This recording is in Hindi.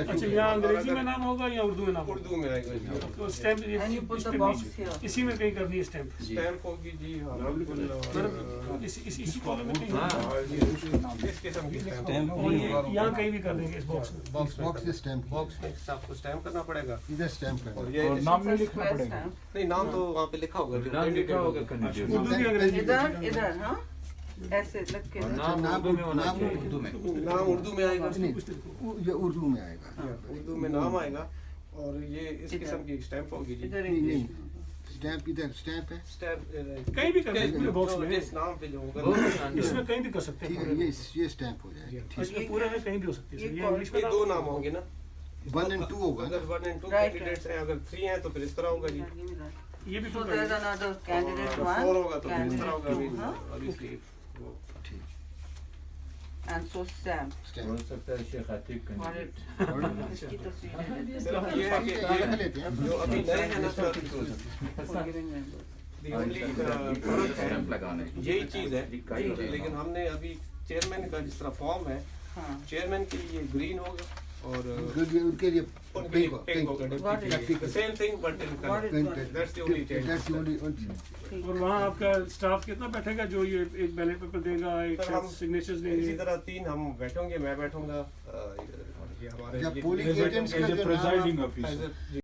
अच्छा, यहाँ अंग्रेजी में नाम होगा या उर्दू में नाम? उर्दू में आएगा जी। तो स्टैम्प इसी में कहीं करनी है स्टैम्प? स्टैम्प होगी जी। हाँ, इसी कॉलम में कहीं इस किस्म की स्टैम्प यहाँ कहीं भी कर देंगे इस बॉक्स में? बॉक्स में स्टैम्प आपको स्टैम्प करना पड़ेगा। इधर स्टैम्प करना और ये नाम नहीं लिखना पड़ेगा? नहीं, नाम तो वहाँ पे लिखा होगा। उर्दू की अंग्रेजी? इधर हाँ ऐसे लग के नाम उर्दू में होना चाहिए। नाम उर्दू में आएगा। ये उर्दू में आएगा। उर्दू में नाम आएगा और ये इस किस्म की स्टैम्प होगी जी। नहीं, स्टैम्प इधर स्टैम्प है। स्टैम्प कहीं भी कर सकते बॉक्स में, इस नाम पे जो होगा इसमें कहीं भी कर सकते हैं। ये स्टैम्प हो जाएगा। इसमें पूरे में कहीं भी हो सकती है। ये इंग्लिश में ये दो नाम होंगे ना, 1 और 2 होगा। अगर 1 और 2 कैंडिडेट्स हैं, अगर 3 हैं तो फिर इस तरह होगा जी। ये भी So there is another candidate 4 one, होगा तो फिर इस तरह होगा। candidate and so stamp. हो सकता है शेख आतिक For it. इसकी तस्वीर है। सिर्फ ये है कि ये जो अभी नए हैं ना sir, Forgiving members. the only फर्क है यही चीज़ है। लेकिन हमने अभी चेयरमैन का जिस तरह फॉर्म है, हाँ चेयरमैन के लिए ग्रीन होगा और उनके लिए पिंक होगा। Same thing but in colour. That's the only change. और वहाँ आपका स्टाफ कितना बैठेगा जो ये एक बैलेट पेपर देगा, एक सिग्नेचर्स इसी देंगे? तरह 3 हम बैठेंगे, मैं बैठूंगा, ये हमारे पोलिंग एजेंट्स का जो नाम प्रिजाइडिंग ऑफिसर।